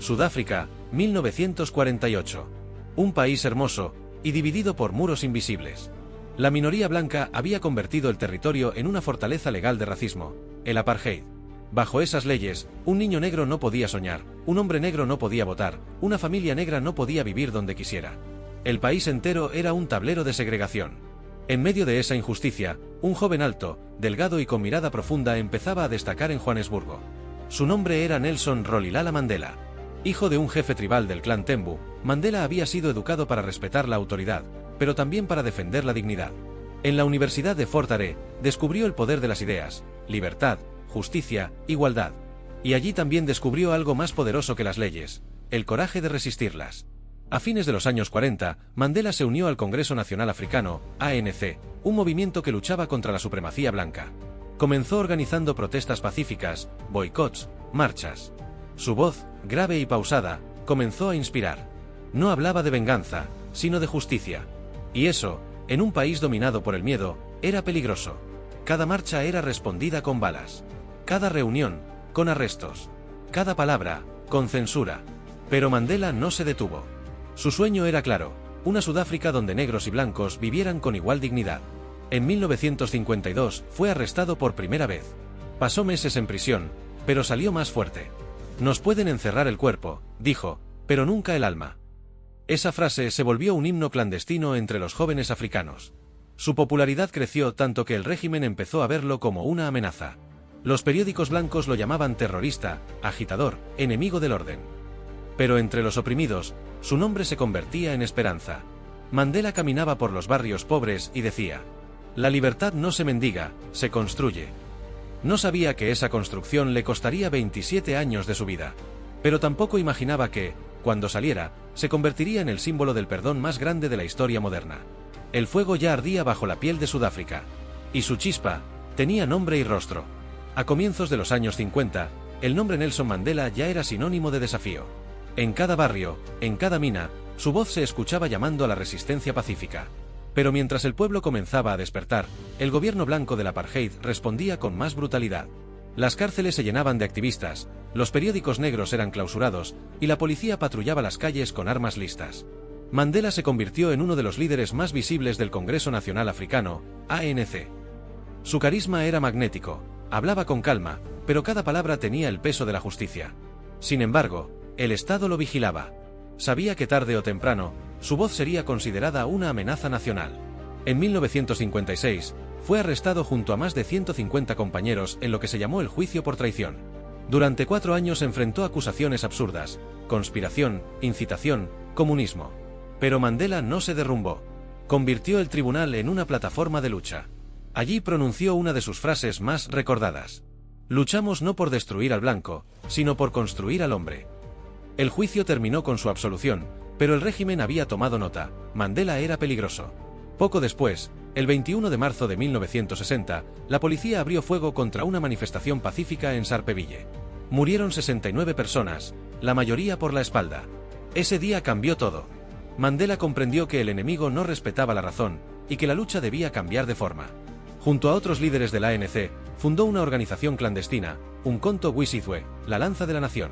Sudáfrica, 1948. Un país hermoso, y dividido por muros invisibles. La minoría blanca había convertido el territorio en una fortaleza legal de racismo, el apartheid. Bajo esas leyes, un niño negro no podía soñar, un hombre negro no podía votar, una familia negra no podía vivir donde quisiera. El país entero era un tablero de segregación. En medio de esa injusticia, un joven alto, delgado y con mirada profunda empezaba a destacar en Johannesburgo. Su nombre era Nelson Rolihlahla Mandela. Hijo de un jefe tribal del clan Tembu, Mandela había sido educado para respetar la autoridad, pero también para defender la dignidad. En la Universidad de Fort Hare, descubrió el poder de las ideas, libertad, justicia, igualdad. Y allí también descubrió algo más poderoso que las leyes, el coraje de resistirlas. A fines de los años 40, Mandela se unió al Congreso Nacional Africano, ANC, un movimiento que luchaba contra la supremacía blanca. Comenzó organizando protestas pacíficas, boicots, marchas. Su voz, grave y pausada, comenzó a inspirar. No hablaba de venganza, sino de justicia. Y eso, en un país dominado por el miedo, era peligroso. Cada marcha era respondida con balas. Cada reunión, con arrestos. Cada palabra, con censura. Pero Mandela no se detuvo. Su sueño era claro, una Sudáfrica donde negros y blancos vivieran con igual dignidad. En 1952 fue arrestado por primera vez. Pasó meses en prisión, pero salió más fuerte. Nos pueden encerrar el cuerpo, dijo, pero nunca el alma. Esa frase se volvió un himno clandestino entre los jóvenes africanos. Su popularidad creció tanto que el régimen empezó a verlo como una amenaza. Los periódicos blancos lo llamaban terrorista, agitador, enemigo del orden. Pero entre los oprimidos, su nombre se convertía en esperanza. Mandela caminaba por los barrios pobres y decía: la libertad no se mendiga, se construye. No sabía que esa construcción le costaría 27 años de su vida. Pero tampoco imaginaba que, cuando saliera, se convertiría en el símbolo del perdón más grande de la historia moderna. El fuego ya ardía bajo la piel de Sudáfrica. Y su chispa tenía nombre y rostro. A comienzos de los años 50, el nombre Nelson Mandela ya era sinónimo de desafío. En cada barrio, en cada mina, su voz se escuchaba llamando a la resistencia pacífica. Pero mientras el pueblo comenzaba a despertar, el gobierno blanco del apartheid respondía con más brutalidad. Las cárceles se llenaban de activistas, los periódicos negros eran clausurados, y la policía patrullaba las calles con armas listas. Mandela se convirtió en uno de los líderes más visibles del Congreso Nacional Africano, ANC. Su carisma era magnético, hablaba con calma, pero cada palabra tenía el peso de la justicia. Sin embargo, el Estado lo vigilaba. Sabía que tarde o temprano, su voz sería considerada una amenaza nacional. En 1956, fue arrestado junto a más de 150 compañeros en lo que se llamó el juicio por traición. Durante 4 años enfrentó acusaciones absurdas: conspiración, incitación, comunismo. Pero Mandela no se derrumbó. Convirtió el tribunal en una plataforma de lucha. Allí pronunció una de sus frases más recordadas: luchamos no por destruir al blanco, sino por construir al hombre. El juicio terminó con su absolución, pero el régimen había tomado nota: Mandela era peligroso. Poco después, el 21 de marzo de 1960, la policía abrió fuego contra una manifestación pacífica en Sharpeville. Murieron 69 personas, la mayoría por la espalda. Ese día cambió todo. Mandela comprendió que el enemigo no respetaba la razón, y que la lucha debía cambiar de forma. Junto a otros líderes del ANC, fundó una organización clandestina, Umkhonto we Sizwe, la Lanza de la Nación.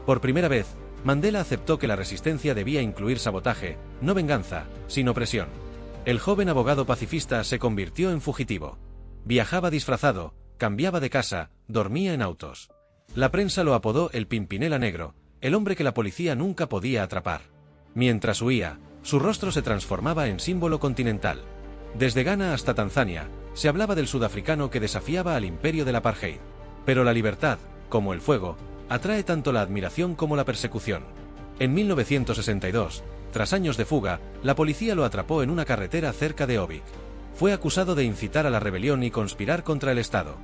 Por primera vez, Mandela aceptó que la resistencia debía incluir sabotaje, no venganza, sino presión. El joven abogado pacifista se convirtió en fugitivo. Viajaba disfrazado, cambiaba de casa, dormía en autos. La prensa lo apodó el Pimpinela Negro, el hombre que la policía nunca podía atrapar. Mientras huía, su rostro se transformaba en símbolo continental. Desde Ghana hasta Tanzania, se hablaba del sudafricano que desafiaba al imperio del apartheid. Pero la libertad, como el fuego, atrae tanto la admiración como la persecución. En 1962, tras años de fuga, la policía lo atrapó en una carretera cerca de Obik. Fue acusado de incitar a la rebelión y conspirar contra el Estado.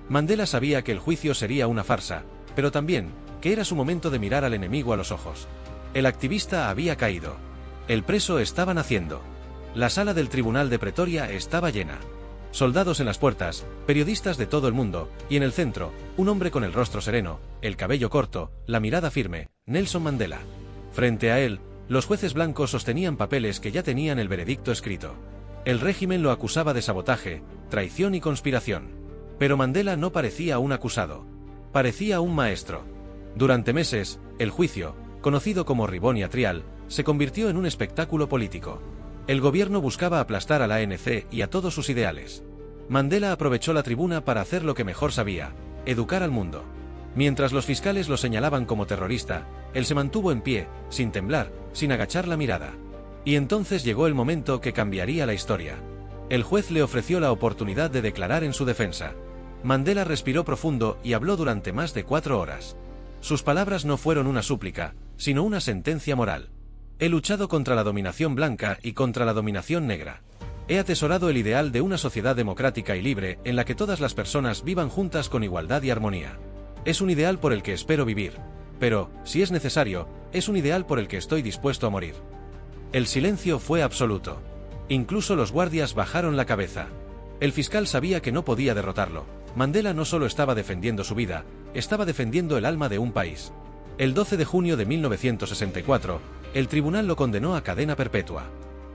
Mandela sabía que el juicio sería una farsa, pero también que era su momento de mirar al enemigo a los ojos. El activista había caído. El preso estaba naciendo. La sala del tribunal de Pretoria estaba llena. Soldados en las puertas, periodistas de todo el mundo, y en el centro, un hombre con el rostro sereno, el cabello corto, la mirada firme, Nelson Mandela. Frente a él, los jueces blancos sostenían papeles que ya tenían el veredicto escrito. El régimen lo acusaba de sabotaje, traición y conspiración. Pero Mandela no parecía un acusado. Parecía un maestro. Durante meses, el juicio, conocido como Rivonia Trial, se convirtió en un espectáculo político. El gobierno buscaba aplastar a la ANC y a todos sus ideales. Mandela aprovechó la tribuna para hacer lo que mejor sabía: educar al mundo. Mientras los fiscales lo señalaban como terrorista, él se mantuvo en pie, sin temblar, sin agachar la mirada. Y entonces llegó el momento que cambiaría la historia. El juez le ofreció la oportunidad de declarar en su defensa. Mandela respiró profundo y habló durante más de 4 horas. Sus palabras no fueron una súplica, sino una sentencia moral. He luchado contra la dominación blanca y contra la dominación negra. He atesorado el ideal de una sociedad democrática y libre en la que todas las personas vivan juntas con igualdad y armonía. Es un ideal por el que espero vivir, pero, si es necesario, es un ideal por el que estoy dispuesto a morir. El silencio fue absoluto. Incluso los guardias bajaron la cabeza. El fiscal sabía que no podía derrotarlo. Mandela no solo estaba defendiendo su vida, estaba defendiendo el alma de un país. El 12 de junio de 1964, el tribunal lo condenó a cadena perpetua.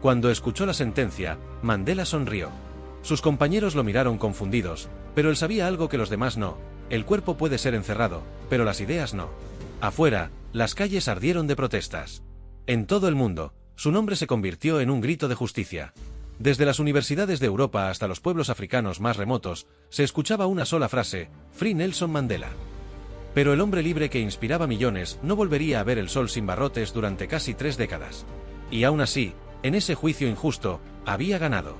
Cuando escuchó la sentencia, Mandela sonrió. Sus compañeros lo miraron confundidos, pero él sabía algo que los demás no: el cuerpo puede ser encerrado, pero las ideas no. Afuera, las calles ardieron de protestas. En todo el mundo, su nombre se convirtió en un grito de justicia. Desde las universidades de Europa hasta los pueblos africanos más remotos, se escuchaba una sola frase: Free Nelson Mandela. Pero el hombre libre que inspiraba millones no volvería a ver el sol sin barrotes durante casi 3 décadas. Y aún así, en ese juicio injusto, había ganado.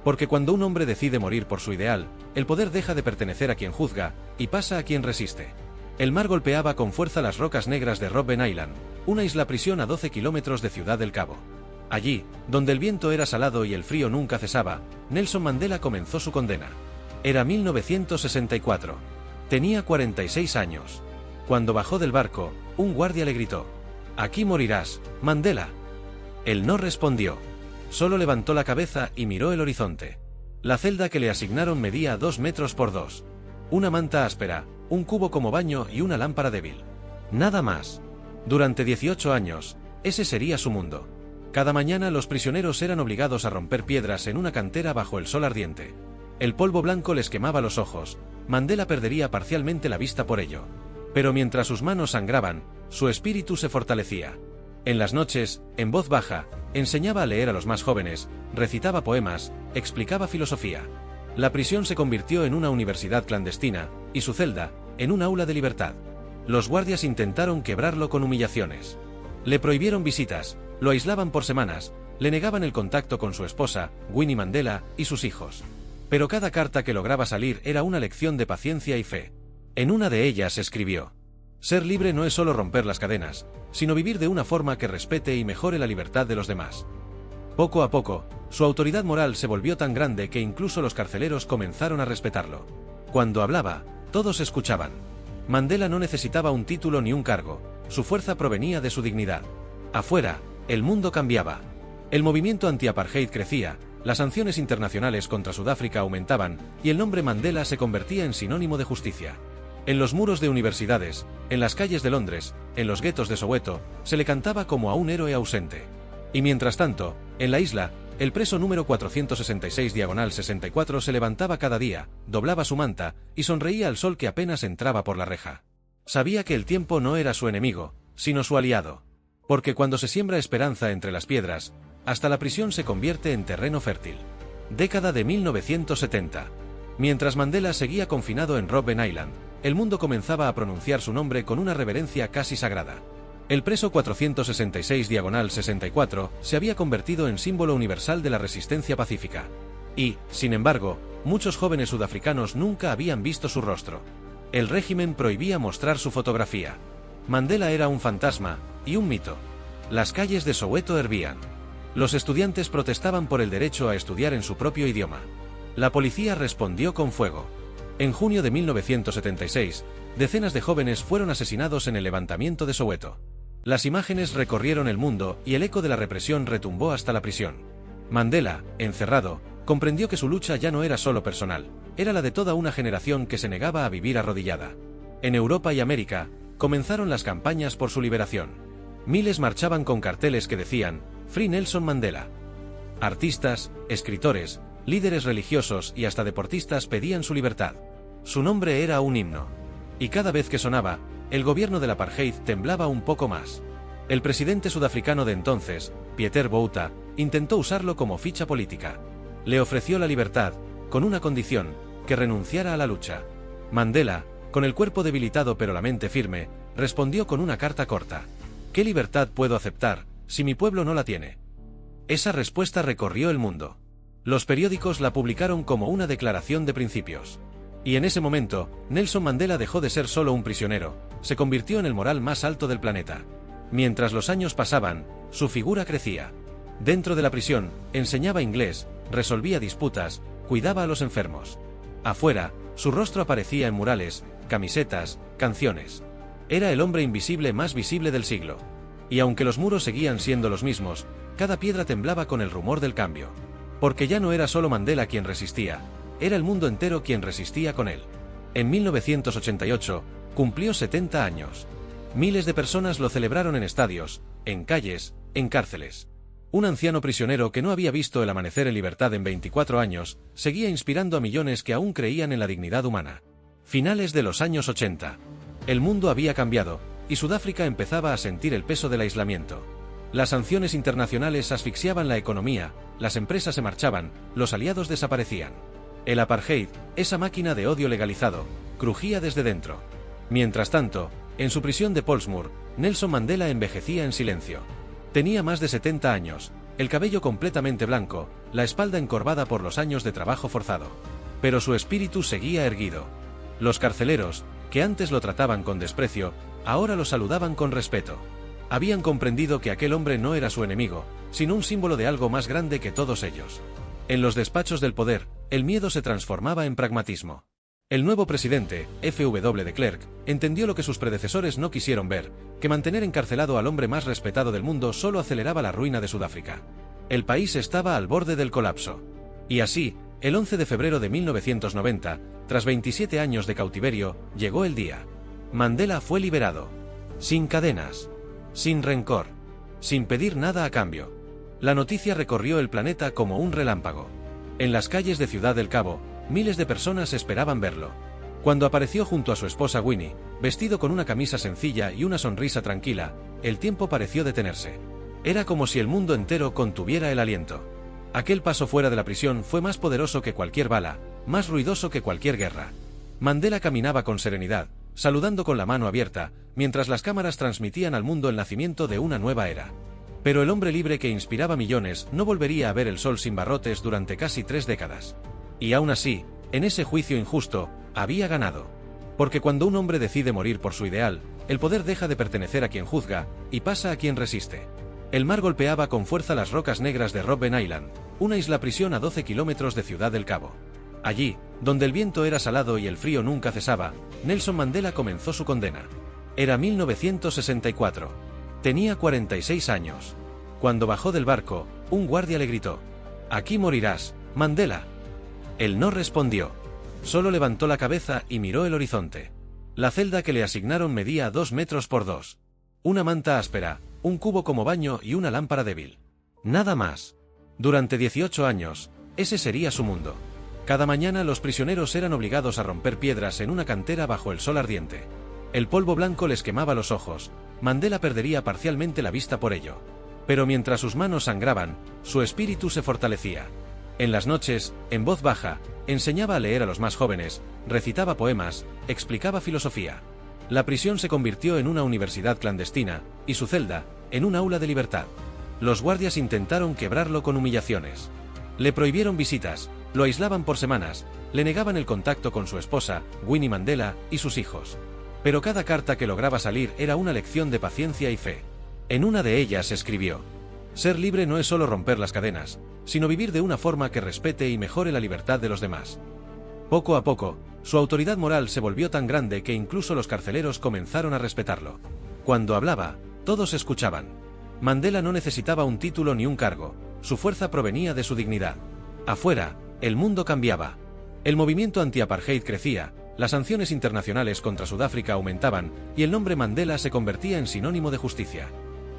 Porque cuando un hombre decide morir por su ideal, el poder deja de pertenecer a quien juzga, y pasa a quien resiste. El mar golpeaba con fuerza las rocas negras de Robben Island, una isla prisión a 12 kilómetros de Ciudad del Cabo. Allí, donde el viento era salado y el frío nunca cesaba, Nelson Mandela comenzó su condena. Era 1964. Tenía 46 años. Cuando bajó del barco, un guardia le gritó: «Aquí morirás, Mandela». Él no respondió. Solo levantó la cabeza y miró el horizonte. La celda que le asignaron medía 2 metros por 2. Una manta áspera, un cubo como baño y una lámpara débil. Nada más. Durante 18 años, ese sería su mundo. Cada mañana los prisioneros eran obligados a romper piedras en una cantera bajo el sol ardiente. El polvo blanco les quemaba los ojos. Mandela perdería parcialmente la vista por ello. Pero mientras sus manos sangraban, su espíritu se fortalecía. En las noches, en voz baja, enseñaba a leer a los más jóvenes, recitaba poemas, explicaba filosofía. La prisión se convirtió en una universidad clandestina, y su celda, en un aula de libertad. Los guardias intentaron quebrarlo con humillaciones. Le prohibieron visitas, lo aislaban por semanas, le negaban el contacto con su esposa, Winnie Mandela, y sus hijos. Pero cada carta que lograba salir era una lección de paciencia y fe. En una de ellas escribió: «Ser libre no es solo romper las cadenas, sino vivir de una forma que respete y mejore la libertad de los demás». Poco a poco, su autoridad moral se volvió tan grande que incluso los carceleros comenzaron a respetarlo. Cuando hablaba, todos escuchaban. Mandela no necesitaba un título ni un cargo, su fuerza provenía de su dignidad. Afuera, el mundo cambiaba. El movimiento anti-apartheid crecía, las sanciones internacionales contra Sudáfrica aumentaban, y el nombre Mandela se convertía en sinónimo de justicia. En los muros de universidades, en las calles de Londres, en los guetos de Soweto, se le cantaba como a un héroe ausente. Y mientras tanto, en la isla, el preso número 466/64 se levantaba cada día, doblaba su manta, y sonreía al sol que apenas entraba por la reja. Sabía que el tiempo no era su enemigo, sino su aliado. Porque cuando se siembra esperanza entre las piedras, hasta la prisión se convierte en terreno fértil. Década de 1970. Mientras Mandela seguía confinado en Robben Island, el mundo comenzaba a pronunciar su nombre con una reverencia casi sagrada. El preso 466/64 se había convertido en símbolo universal de la resistencia pacífica. Y, sin embargo, muchos jóvenes sudafricanos nunca habían visto su rostro. El régimen prohibía mostrar su fotografía. Mandela era un fantasma y un mito. Las calles de Soweto hervían. Los estudiantes protestaban por el derecho a estudiar en su propio idioma. La policía respondió con fuego. En junio de 1976, decenas de jóvenes fueron asesinados en el levantamiento de Soweto. Las imágenes recorrieron el mundo y el eco de la represión retumbó hasta la prisión. Mandela, encerrado, comprendió que su lucha ya no era solo personal, era la de toda una generación que se negaba a vivir arrodillada. En Europa y América, comenzaron las campañas por su liberación. Miles marchaban con carteles que decían: «Free Nelson Mandela». Artistas, escritores, líderes religiosos y hasta deportistas pedían su libertad. Su nombre era un himno. Y cada vez que sonaba, el gobierno del apartheid temblaba un poco más. El presidente sudafricano de entonces, Pieter Botha, intentó usarlo como ficha política. Le ofreció la libertad, con una condición, que renunciara a la lucha. Mandela, con el cuerpo debilitado pero la mente firme, respondió con una carta corta. ¿Qué libertad puedo aceptar, si mi pueblo no la tiene? Esa respuesta recorrió el mundo. Los periódicos la publicaron como una declaración de principios. Y en ese momento, Nelson Mandela dejó de ser solo un prisionero, se convirtió en el moral más alto del planeta. Mientras los años pasaban, su figura crecía. Dentro de la prisión, enseñaba inglés, resolvía disputas, cuidaba a los enfermos. Afuera, su rostro aparecía en murales, camisetas, canciones. Era el hombre invisible más visible del siglo. Y aunque los muros seguían siendo los mismos, cada piedra temblaba con el rumor del cambio. Porque ya no era solo Mandela quien resistía, era el mundo entero quien resistía con él. En 1988, cumplió 70 años. Miles de personas lo celebraron en estadios, en calles, en cárceles. Un anciano prisionero que no había visto el amanecer en libertad en 24 años, seguía inspirando a millones que aún creían en la dignidad humana. Finales de los años 80. El mundo había cambiado, y Sudáfrica empezaba a sentir el peso del aislamiento. Las sanciones internacionales asfixiaban la economía, las empresas se marchaban, los aliados desaparecían. El apartheid, esa máquina de odio legalizado, crujía desde dentro. Mientras tanto, en su prisión de Pollsmoor, Nelson Mandela envejecía en silencio. Tenía más de 70 años, el cabello completamente blanco, la espalda encorvada por los años de trabajo forzado. Pero su espíritu seguía erguido. Los carceleros, que antes lo trataban con desprecio, ahora lo saludaban con respeto. Habían comprendido que aquel hombre no era su enemigo, sino un símbolo de algo más grande que todos ellos. En los despachos del poder, el miedo se transformaba en pragmatismo. El nuevo presidente, F.W. de Klerk, entendió lo que sus predecesores no quisieron ver, que mantener encarcelado al hombre más respetado del mundo solo aceleraba la ruina de Sudáfrica. El país estaba al borde del colapso. Y así, el 11 de febrero de 1990, tras 27 años de cautiverio, llegó el día. Mandela fue liberado. Sin cadenas. Sin rencor. Sin pedir nada a cambio. La noticia recorrió el planeta como un relámpago. En las calles de Ciudad del Cabo, miles de personas esperaban verlo. Cuando apareció junto a su esposa Winnie, vestido con una camisa sencilla y una sonrisa tranquila, el tiempo pareció detenerse. Era como si el mundo entero contuviera el aliento. Aquel paso fuera de la prisión fue más poderoso que cualquier bala, más ruidoso que cualquier guerra. Mandela caminaba con serenidad, saludando con la mano abierta, mientras las cámaras transmitían al mundo el nacimiento de una nueva era. Pero el hombre libre que inspiraba millones no volvería a ver el sol sin barrotes durante casi 3 décadas. Y aún así, en ese juicio injusto, había ganado. Porque cuando un hombre decide morir por su ideal, el poder deja de pertenecer a quien juzga, y pasa a quien resiste. El mar golpeaba con fuerza las rocas negras de Robben Island, una isla prisión a 12 kilómetros de Ciudad del Cabo. Allí, donde el viento era salado y el frío nunca cesaba, Nelson Mandela comenzó su condena. Era 1964. Tenía 46 años. Cuando bajó del barco, un guardia le gritó: «Aquí morirás, Mandela». Él no respondió. Solo levantó la cabeza y miró el horizonte. La celda que le asignaron medía 2 metros por 2. Una manta áspera, un cubo como baño y una lámpara débil. Nada más. Durante 18 años, ese sería su mundo. Cada mañana los prisioneros eran obligados a romper piedras en una cantera bajo el sol ardiente. El polvo blanco les quemaba los ojos. Mandela perdería parcialmente la vista por ello. Pero mientras sus manos sangraban, su espíritu se fortalecía. En las noches, en voz baja, enseñaba a leer a los más jóvenes, recitaba poemas, explicaba filosofía. La prisión se convirtió en una universidad clandestina, y su celda, en un aula de libertad. Los guardias intentaron quebrarlo con humillaciones. Le prohibieron visitas, lo aislaban por semanas, le negaban el contacto con su esposa, Winnie Mandela, y sus hijos. Pero cada carta que lograba salir era una lección de paciencia y fe. En una de ellas escribió: «Ser libre no es solo romper las cadenas, sino vivir de una forma que respete y mejore la libertad de los demás». Poco a poco, su autoridad moral se volvió tan grande que incluso los carceleros comenzaron a respetarlo. Cuando hablaba, todos escuchaban. Mandela no necesitaba un título ni un cargo, su fuerza provenía de su dignidad. Afuera, el mundo cambiaba. El movimiento anti-apartheid crecía, las sanciones internacionales contra Sudáfrica aumentaban, y el nombre Mandela se convertía en sinónimo de justicia.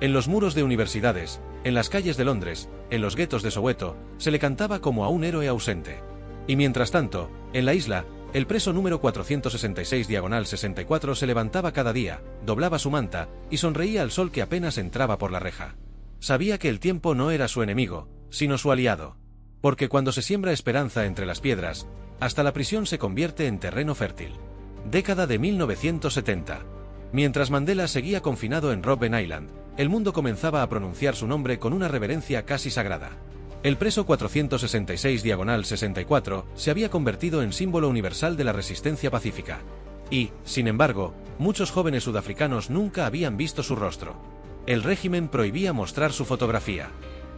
En los muros de universidades, en las calles de Londres, en los guetos de Soweto, se le cantaba como a un héroe ausente. Y mientras tanto, en la isla, El preso número 466/64 se levantaba cada día, doblaba su manta, y sonreía al sol que apenas entraba por la reja. Sabía que el tiempo no era su enemigo, sino su aliado. Porque cuando se siembra esperanza entre las piedras, hasta la prisión se convierte en terreno fértil. Década de 1970. Mientras Mandela seguía confinado en Robben Island, el mundo comenzaba a pronunciar su nombre con una reverencia casi sagrada. El preso 466/64 se había convertido en símbolo universal de la resistencia pacífica. Y, sin embargo, muchos jóvenes sudafricanos nunca habían visto su rostro. El régimen prohibía mostrar su fotografía.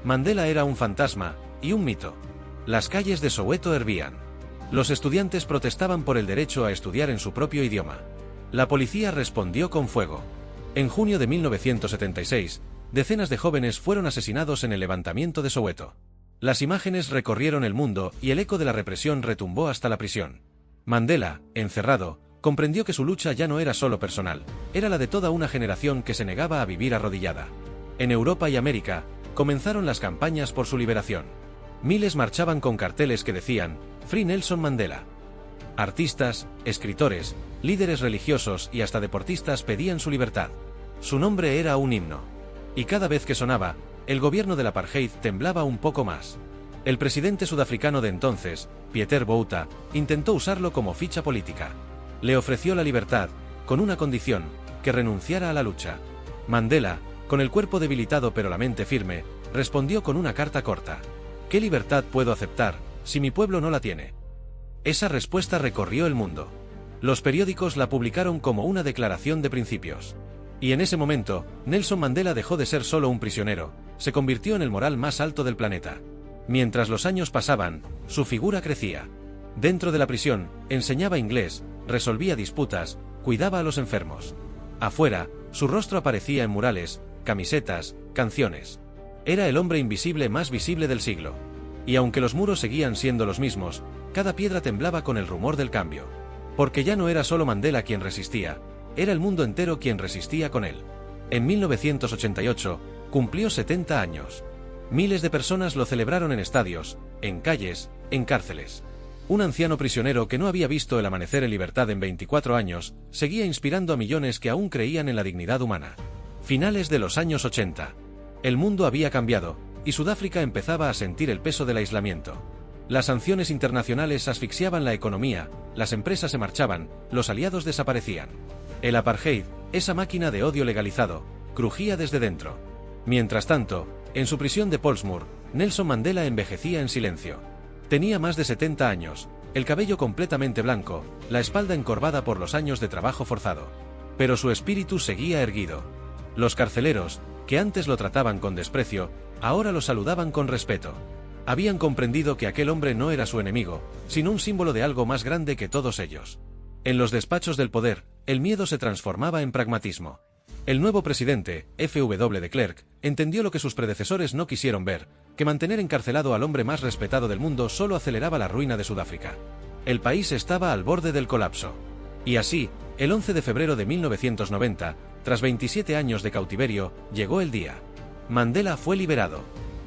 Mandela era un fantasma y un mito. Las calles de Soweto hervían. Los estudiantes protestaban por el derecho a estudiar en su propio idioma. La policía respondió con fuego. En junio de 1976, decenas de jóvenes fueron asesinados en el levantamiento de Soweto. Las imágenes recorrieron el mundo y el eco de la represión retumbó hasta la prisión. Mandela, encerrado, comprendió que su lucha ya no era solo personal, era la de toda una generación que se negaba a vivir arrodillada. En Europa y América, comenzaron las campañas por su liberación. Miles marchaban con carteles que decían, "Free Nelson Mandela". Artistas, escritores, líderes religiosos y hasta deportistas pedían su libertad. Su nombre era un himno. Y cada vez que sonaba, el gobierno del apartheid temblaba un poco más. El presidente sudafricano de entonces, Pieter Botha, intentó usarlo como ficha política. Le ofreció la libertad, con una condición, que renunciara a la lucha. Mandela, con el cuerpo debilitado pero la mente firme, respondió con una carta corta. ¿Qué libertad puedo aceptar, si mi pueblo no la tiene? Esa respuesta recorrió el mundo. Los periódicos la publicaron como una declaración de principios. Y en ese momento, Nelson Mandela dejó de ser solo un prisionero, se convirtió en el moral más alto del planeta. Mientras los años pasaban, su figura crecía. Dentro de la prisión, enseñaba inglés, resolvía disputas, cuidaba a los enfermos. Afuera, su rostro aparecía en murales, camisetas, canciones. Era el hombre invisible más visible del siglo. Y aunque los muros seguían siendo los mismos, cada piedra temblaba con el rumor del cambio. Porque ya no era solo Mandela quien resistía, era el mundo entero quien resistía con él. En 1988, cumplió 70 años. Miles de personas lo celebraron en estadios, en calles, en cárceles. Un anciano prisionero que no había visto el amanecer en libertad en 24 años, seguía inspirando a millones que aún creían en la dignidad humana. Finales de los años 80. El mundo había cambiado, y Sudáfrica empezaba a sentir el peso del aislamiento. Las sanciones internacionales asfixiaban la economía, las empresas se marchaban, los aliados desaparecían. El apartheid, esa máquina de odio legalizado, crujía desde dentro. Mientras tanto, en su prisión de Pollsmoor, Nelson Mandela envejecía en silencio. Tenía más de 70 años, el cabello completamente blanco, la espalda encorvada por los años de trabajo forzado. Pero su espíritu seguía erguido. Los carceleros, que antes lo trataban con desprecio, ahora lo saludaban con respeto. Habían comprendido que aquel hombre no era su enemigo, sino un símbolo de algo más grande que todos ellos. En los despachos del poder, el miedo se transformaba en pragmatismo. El nuevo presidente, F.W. de Klerk, entendió lo que sus predecesores no quisieron ver, que mantener encarcelado al hombre más respetado del mundo solo aceleraba la ruina de Sudáfrica. El país estaba al borde del colapso. Y así, el 11 de febrero de 1990, tras 27 años de cautiverio, llegó el día. Mandela fue liberado.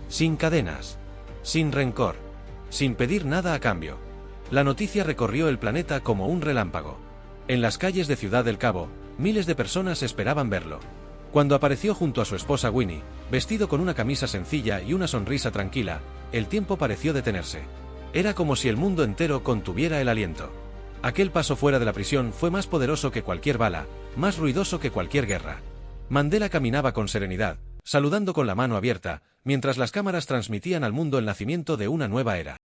Sin cadenas. Sin rencor. Sin pedir nada a cambio. La noticia recorrió el planeta como un relámpago. En las calles de Ciudad del Cabo, miles de personas esperaban verlo. Cuando apareció junto a su esposa Winnie, vestido con una camisa sencilla y una sonrisa tranquila, el tiempo pareció detenerse. Era como si el mundo entero contuviera el aliento. Aquel paso fuera de la prisión fue más poderoso que cualquier bala, más ruidoso que cualquier guerra. Mandela caminaba con serenidad, saludando con la mano abierta, mientras las cámaras transmitían al mundo el nacimiento de una nueva era.